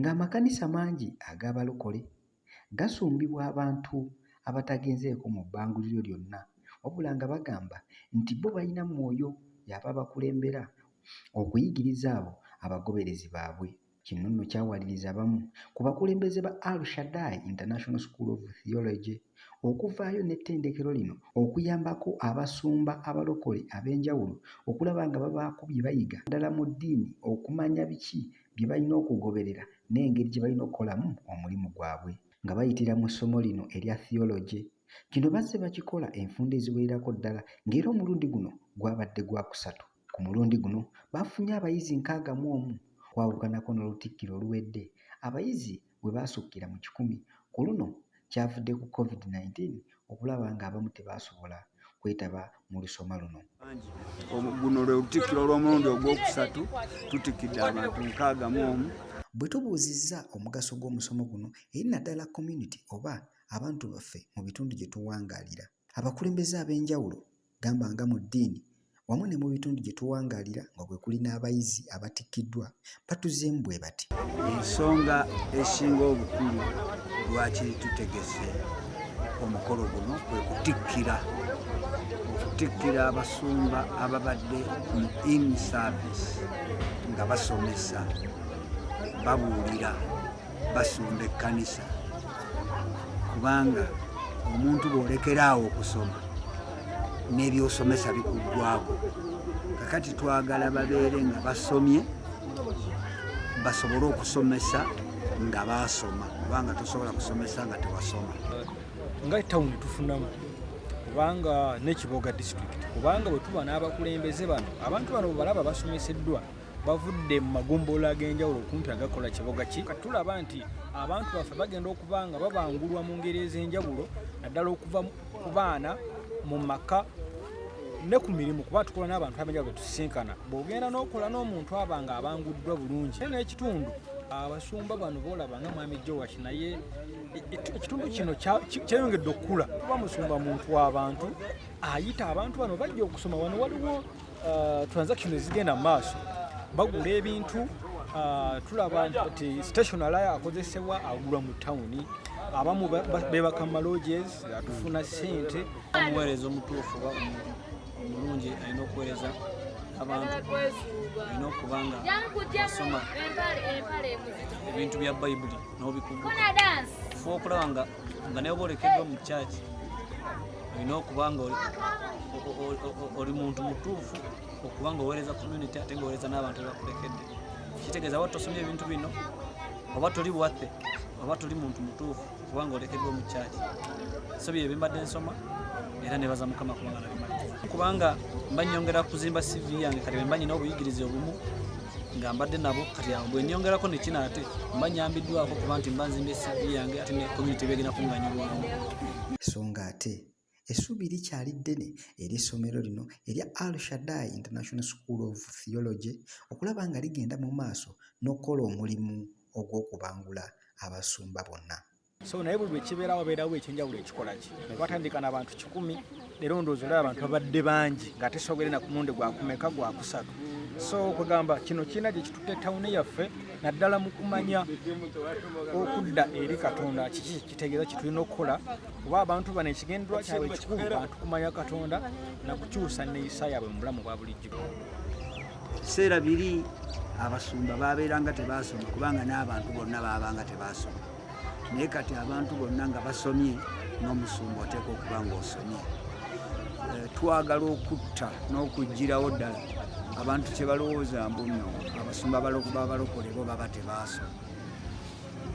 ng'amakanisa mangi ag'abalokole gasumbibwa abantu abatagenzeeko mu bbanguliro lyonna wabula nga bagamba nti bo balina mwoyo y'aba bakulembera okuyigiriza abo abagoberezi baabwe. Kino nno kyawaliriza abamu ku bakulembeze ba Al Shaddai International School of Theology okuvaayo n'ettendekero lino okuyambako abasumba abalokole ab'enjawulo okulaba nga babaako bye bayiga ddala mu ddiini okumanya biki bye balina okugoberera n'engeri gye balina okukolamu omulimu gwabwe. Nga bayitira mu ssomo lino erya theology, kino bazze bakikola enfunda eziwererako ddala ng'era omulundi guno gwabadde gwa kusatu. Ku mulundi guno bafunye abayizi 61 kwawukanako n'olutikkiro oluwedde abayizi bwe baasukkira mu 100. Ku luno kyavudde ku COVID-19 okulaba ng'abamu tebasobola kwetaba mu lusoma luno. Guno lwe lutikkiro olw'omulundi ogwokusatu tutikidde abantu 61. Bwe tubuuzizza omugaso gw'omusomo guno eri naddala community oba abantu baffe mu bitundu gye tuwangaalira, abakulembeze ab'enjawulo gamba nga mu ddiini wamu ne mu bitundu gye tuwangaalira nga bwe kuli n'abayizi abatikkiddwa batuzeemu bwe bati. Ensonga esinga obukulu lwaki tutegese omukolo guno kwe kutikkira abasumba ababadde mu in service nga basomesa, babuulira, basumba ekkanisa. Kubanga omuntu bw'olekeraawo okusoma n'ebyosomesa bikuggwako. Kakati twagala babeere nga basomye basobole okusomesa nga baasoma, kubanga tosobola kusomesa nga tewasoma. Nga tawuni tufunamu kubanga n'Ekiboga district, kubanga bwe tuba n'abakulembeze bano, abantu bano balaba basomeseddwa bavudde mu magombolola ag'enjawulo okumpi agakola Kiboga ki. Katulaba nti abantu baffe bagenda okuba nga babangulwa mu ngeri ez'enjawulo naddala okuva ku baana mu maka ne ku mirimu, kuba tukola n'abantu ab'enjawulo betusisinkana. Bw'ogenda n'okola n'omuntu aba nga abanguddwa bulungi n'ekitundu abasumba bano boolaba nga Mwami Joash, naye ekitundu kino kyeyongedde okukula. Kuba musumba muntu w'abantu ayita abantu bano bajja okusoma. Wano waliwo transaction ezigenda mu maaso, bagula ebintu. Tulaba nti stationary akozesebwa agulwa mu tawuni, abamu beebaka mu lodges atufuna ssente. Omuweereza omutuufu omulungi alina okuweereza abantu, alina okuba nga asoma ebintu bya Bayibuli n'obikugu. Fuba okulaba nga naye boolekeddwa mu kyaki, olina okuba nga oli muntu mutuufu okuba nga oweereza community ate ngaoweereza n'abantu abakulekedde. Kitegeeza oba tosomye ebintu bino, oba toli bwaffe, oba toli muntu mutuufu kubanga olekeddwa mu kyaki. So bye mbadde nsoma era nebaza Mukama kubanga nabimaliriza. Kubanga mba nnyongera kuzimba CV yange, kati mba nyina obuyigirize obumu nga mbadde nabo, kati bwe nnyongerako ne kino ate mba nyambiddwako kuba nti mba nzimbye CV yange ate ne community begenda kunganyulwamu. Songa ate essuubi likyali ddene ery'essomero lino erya Al Shaddai International School of Theology okulaba nga ligenda mu maaso n'okukola omulimu ogw'okubangula abasumba bonna. So naye buli lwekibeerawo wabeerawo ekyenjawulo ekikola ki. Ne batandika n'abantu 10, leero ndowooza olaba abantu babadde bangi ng'ate soogere na ku mulundi gwakumeka gwakusatu. So kugamba kino kirina gye kitutte tawuni yaffe naddala mu kumanya okudda eri Katonda. Kiki kitegeeza kitulina okukola oba abantu bano ekigendwa kyabwe ekikulu bantu kumanya Katonda na kukyusa neeyisa yaabwe mu bulamu bwa bulijjo. Ebiseera biri abasumba babeeranga tebaasoma kubanga n'abantu bonna baabanga tebaasoma. Naye kati abantu bonna nga basomye n'omusumba oteeka okuba ng'osomye. Twagala okutta n'okuggyirawo ddala abantu kye balowooza mbu nno abasumba abalokole bo baba tebaasoma.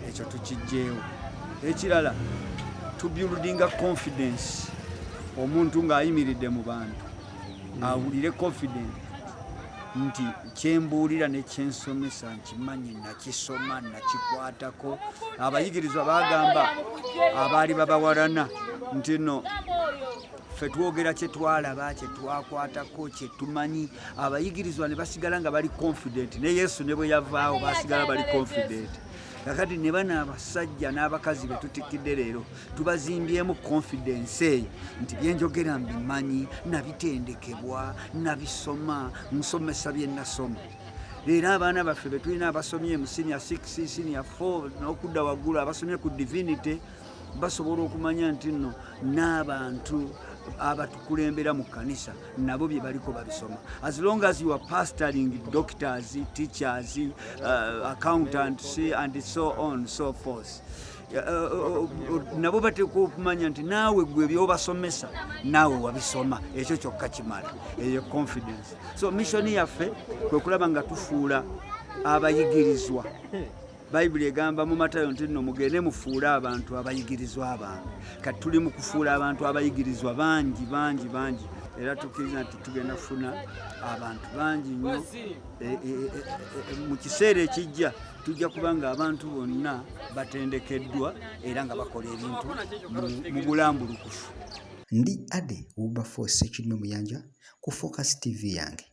Ekyo tukiggyeewo. Ekirala tubuildinga confidence. Omuntu ng'ayimiridde mu bantu awulire confidence nti kyembuulira ne kyensomesa nkimanyi, nakisoma, nakikwatako. Abayigirizwa bagamba abaali babawalana nti nno ffe twogera kye twalaba, kye twakwatako, kye tumanyi. Abayigirizwa ne basigala nga bali confident, ne Yesu ne bwe yavaawo basigala bali confident. Kakati ne bano abasajja n'abakazi be tutikkidde leero tubazimbyemu confidence eyo nti byenjogera mbimanyi, nabitendekebwa, nabisoma, nsomesa bye nasoma. Era abaana baffe be tulina abasomye mu senior 6 senior 4 n'okudda waggulu abasomye ku divinity basobola okumanya nti nno n'abantu abatukulembera mu kkanisa nabo bye baliko babisoma. As long as you are pastoring doctors, teachers, accountants and so on so forth, nabo bateekwa okumanya nti naawe gwe byobasomesa naawe wabisoma. Ekyo kyokka kimala, eyo confidence. So missioni yaffe kwe kulaba nga tufuula abayigirizwa. Bayibuli egamba mu Matayo nti nno mugende mufuule abantu abayigirizwa abantu. Kati tuli mu kufuula abantu abayigirizwa bangi. Era tukkiriza nti tugenda kufuna abantu bangi nnyo. Mu kiseera ekijja tujja kuba nga abantu bonna batendekeddwa era nga bakola ebintu mu bulambulukufu. Ndi Ade Wilberforce Sekirime Muyanja ku Focus TV yange.